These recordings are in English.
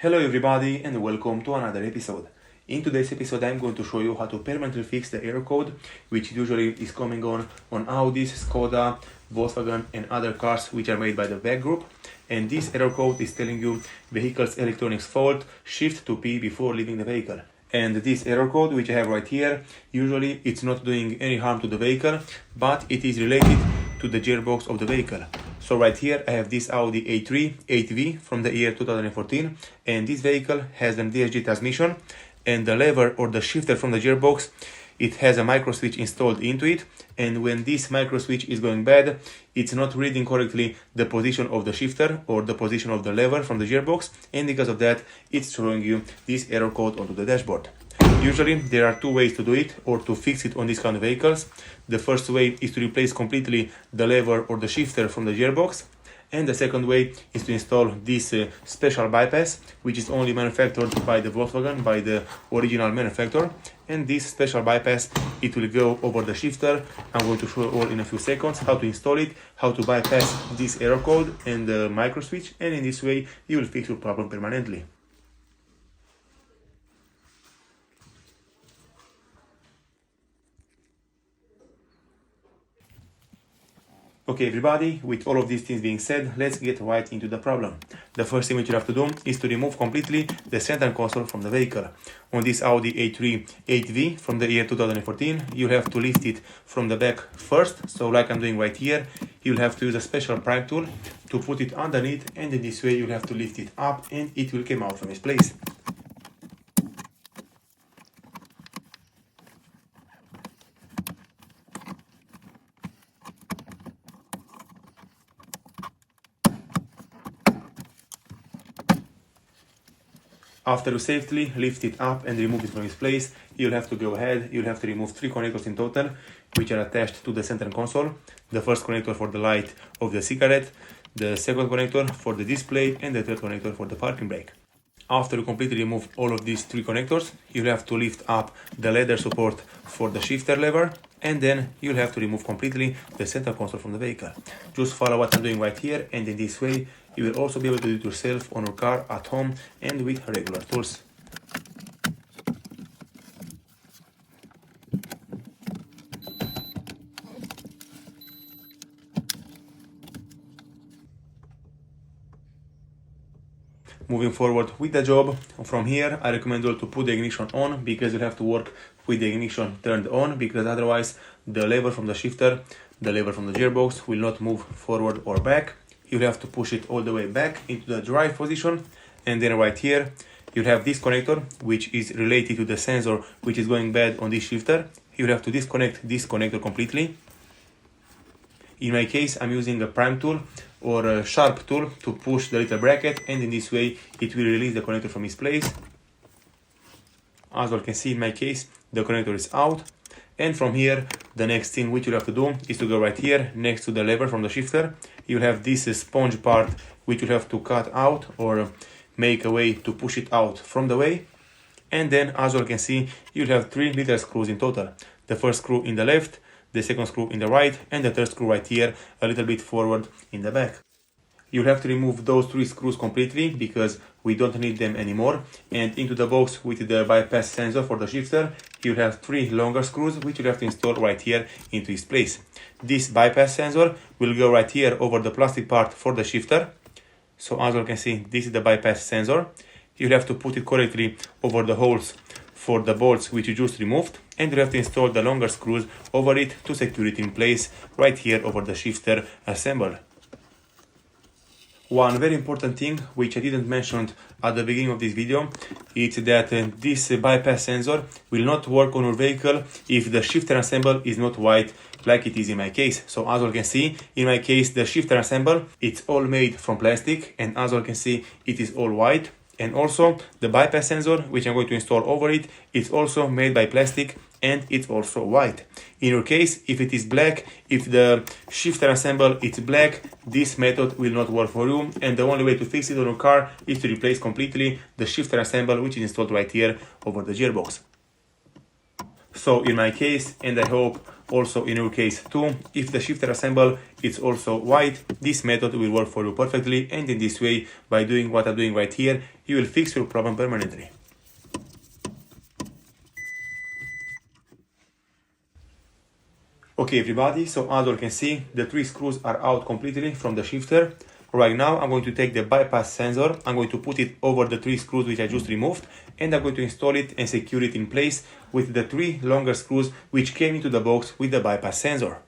Hello everybody and welcome to another episode. In today's episode I'm going to show you how to permanently fix the error code which usually is coming on Audis, Skoda, Volkswagen and other cars which are made by the VEG group. And this error code is telling you vehicle's electronics fault, shift to P before leaving the vehicle. And this error code which I have right here, usually it's not doing any harm to the vehicle, but it is related to the gearbox of the vehicle. So right here I have this Audi A3 8V from the year 2014, and this vehicle has an DSG transmission, and the lever or the shifter from the gearbox, it has a micro switch installed into it, and when this micro switch is going bad, it's not reading correctly the position of the shifter or the position of the lever from the gearbox, and because of that it's showing you this error code onto the dashboard. Usually there are two ways to do it or to fix it on these kind of vehicles. The first way is to replace completely the lever or the shifter from the gearbox, and the second way is to install this special bypass which is only manufactured by the Volkswagen, by the original manufacturer. And this special bypass, it will go over the shifter. I'm going to show you all in a few seconds how to install it, how to bypass this error code and the micro switch, and in this way you will fix your problem permanently. Okay everybody, with all of these things being said, let's get right into the problem. The first thing which you have to do is to remove completely the center console from the vehicle. On this Audi A3 8V from the year 2014, you have to lift it from the back first. So like I'm doing right here, you'll have to use a special pry tool to put it underneath, and in this way you'll have to lift it up and it will come out from its place. After you safely lift it up and remove it from its place, you'll have to go ahead, you'll have to remove 3 connectors in total, which are attached to the center console. The first connector for the light of the cigarette, the second connector for the display, and the third connector for the parking brake. After you completely remove all of these 3 connectors, you'll have to lift up the leather support for the shifter lever, and then you'll have to remove completely the center console from the vehicle. Just follow what I'm doing right here, and in this way you will also be able to do it yourself on your car at home and with regular tools. Moving forward with the job, from here I recommend you to put the ignition on, because you have to work with the ignition turned on, because otherwise the lever from the shifter, the lever from the gearbox will not move forward or back. You have to push it all the way back into the drive position, and then right here you have this connector which is related to the sensor which is going bad on this shifter. You have to disconnect this connector completely. In my case I'm using a prime tool or a sharp tool to push the little bracket, and in this way it will release the connector from its place. As you can see, in my case the connector is out. And from here, the next thing which you have to do is to go right here next to the lever from the shifter. You have this sponge part which you have to cut out or make a way to push it out from the way. And then, as you can see, you have 3 little screws in total. The first screw in the left, the second screw in the right, and the third screw right here a little bit forward in the back. You'll have to remove those 3 screws completely because we don't need them anymore. And into the box with the bypass sensor for the shifter, you have 3 longer screws which you have to install right here into its place. This bypass sensor will go right here over the plastic part for the shifter. So as you can see, this is the bypass sensor. You'll have to put it correctly over the holes for the bolts which you just removed, and you have to install the longer screws over it to secure it in place right here over the shifter assemble. One very important thing which I didn't mention at the beginning of this video is that this bypass sensor will not work on your vehicle if the shifter assemble is not white like it is in my case. So as you can see, in my case the shifter assemble, it's all made from plastic, and as you can see it is all white. And also the bypass sensor which I'm going to install over it, it's also made by plastic and it's also white. In your case, if it is black, if the shifter assemble is black, this method will not work for you, and the only way to fix it on your car is to replace completely the shifter assemble which is installed right here over the gearbox. So in my case, and I hope also in your case too, if the shifter assemble is also white, this method will work for you perfectly, and in this way, by doing what I'm doing right here, you will fix your problem permanently. Okay everybody, so as you can see, the 3 screws are out completely from the shifter. Right now I'm going to take the bypass sensor, I'm going to put it over the 3 screws which I just removed, and I'm going to install it and secure it in place with the 3 longer screws which came into the box with the bypass sensor.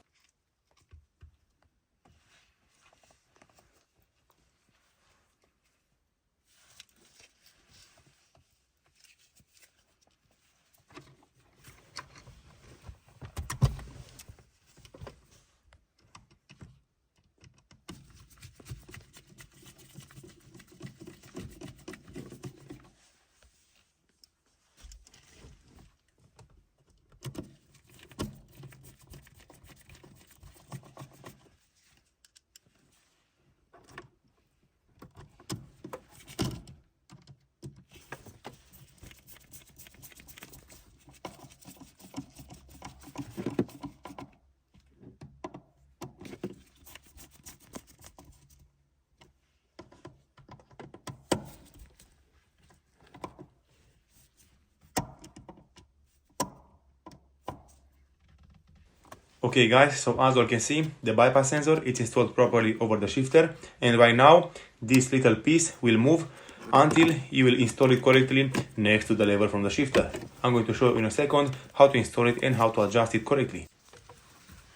Okay guys, so as you can see, the bypass sensor is installed properly over the shifter, and right now this little piece will move until you will install it correctly next to the lever from the shifter. I'm going to show you in a second how to install it and how to adjust it correctly.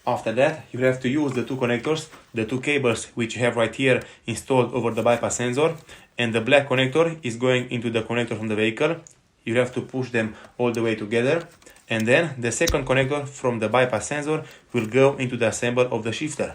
After that, you have to use the 2 connectors, the 2 cables which you have right here installed over the bypass sensor, and the black connector is going into the connector from the vehicle. You have to push them all the way together, and then the second connector from the bypass sensor will go into the assembly of the shifter.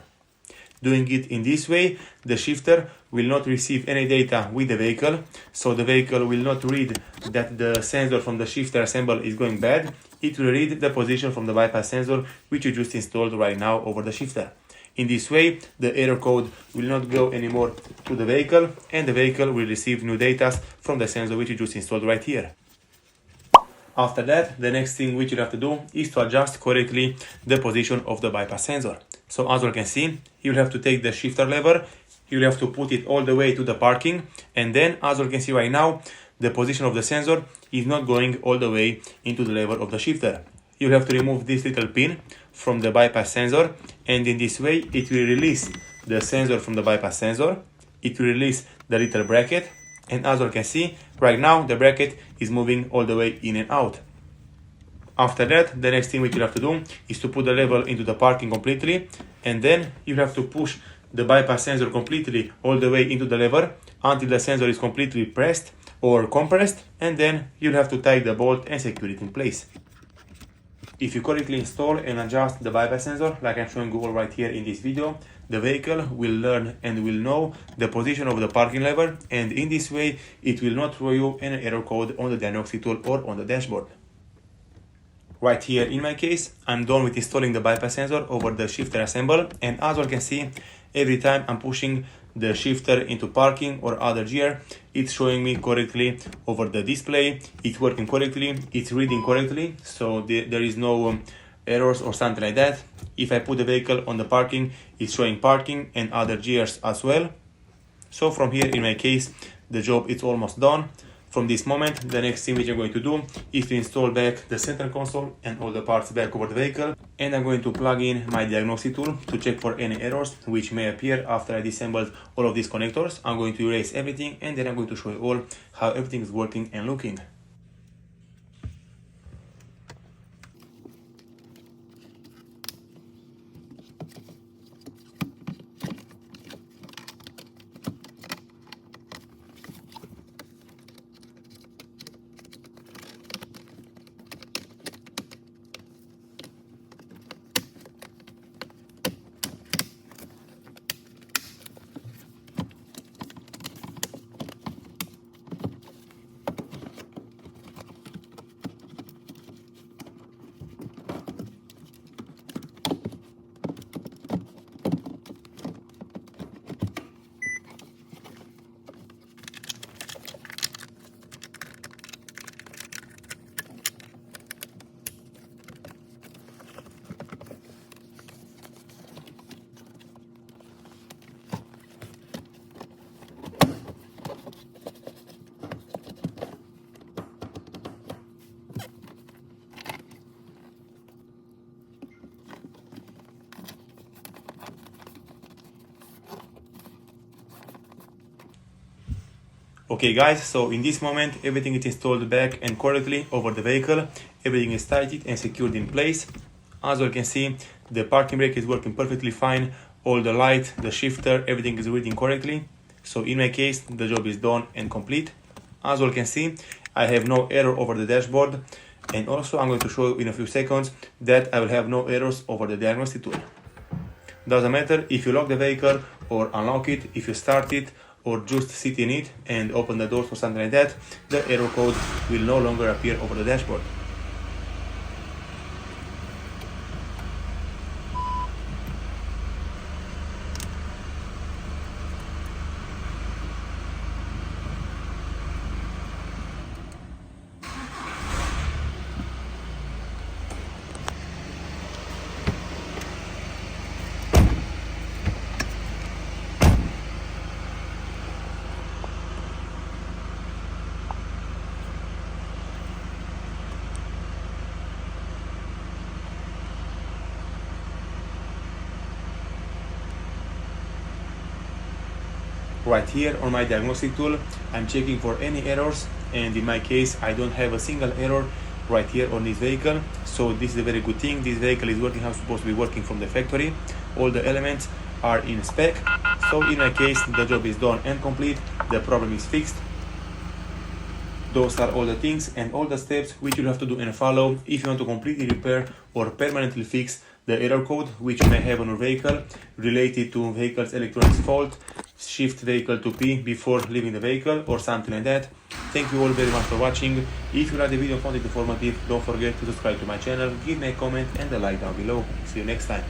Doing it in this way, the shifter will not receive any data with the vehicle, so the vehicle will not read that the sensor from the shifter assembly is going bad. It will read the position from the bypass sensor which you just installed right now over the shifter. In this way, the error code will not go anymore to the vehicle, and the vehicle will receive new data from the sensor which you just installed right here. After that, the next thing which you have to do is to adjust correctly the position of the bypass sensor. So as you can see, you'll have to take the shifter lever, you'll have to put it all the way to the parking, and then as you can see right now, the position of the sensor is not going all the way into the lever of the shifter. You'll have to remove this little pin from the bypass sensor, and in this way it will release the sensor from the bypass sensor, it will release the little bracket, and as you can see, right now the bracket is moving all the way in and out. After that, the next thing which you have to do is to put the lever into the parking completely, and then you have to push the bypass sensor completely all the way into the lever until the sensor is completely pressed or compressed, and then you'll have to tie the bolt and secure it in place. If you correctly install and adjust the bypass sensor, like I'm showing you all right here in this video, the vehicle will learn and will know the position of the parking lever, and in this way it will not throw you any error code on the diagnostic tool or on the dashboard. Right here in my case, I'm done with installing the bypass sensor over the shifter assemble, and as you can see, every time I'm pushing the shifter into parking or other gear, it's showing me correctly over the display, it's working correctly, it's reading correctly, so there is no errors or something like that. If I put the vehicle on the parking, it's showing parking and other gears as well. So from here in my case, the job is almost done. From this moment, the next thing which I'm going to do is to install back the center console and all the parts back over the vehicle, and I'm going to plug in my diagnostic tool to check for any errors which may appear after I disassembled all of these connectors. I'm going to erase everything, and then I'm going to show you all how everything is working and looking. Okay guys, so in this moment everything is installed back and correctly over the vehicle. Everything is tightened and secured in place. As you can see, the parking brake is working perfectly fine. All the light, the shifter, everything is reading correctly. So in my case, the job is done and complete. As you can see, I have no error over the dashboard. And also I'm going to show you in a few seconds that I will have no errors over the diagnostic tool. Doesn't matter if you lock the vehicle or unlock it, if you start it or just sit in it and open the doors or something like that, the error code will no longer appear over the dashboard. Right here on my diagnostic tool, I'm checking for any errors, and in my case I don't have a single error right here on this vehicle. So this is a very good thing. This vehicle is working how it's supposed to be working from the factory. All the elements are in spec. So in my case the job is done and complete. The problem is fixed. Those are all the things and all the steps which you have to do and follow if you want to completely repair or permanently fix the error code which you may have on your vehicle related to vehicle's electronics fault, shift vehicle to P before leaving the vehicle or something like that. Thank you all very much for watching. If you like the video and found it informative, don't forget to subscribe to my channel, give me a comment and a like down below. See you next time.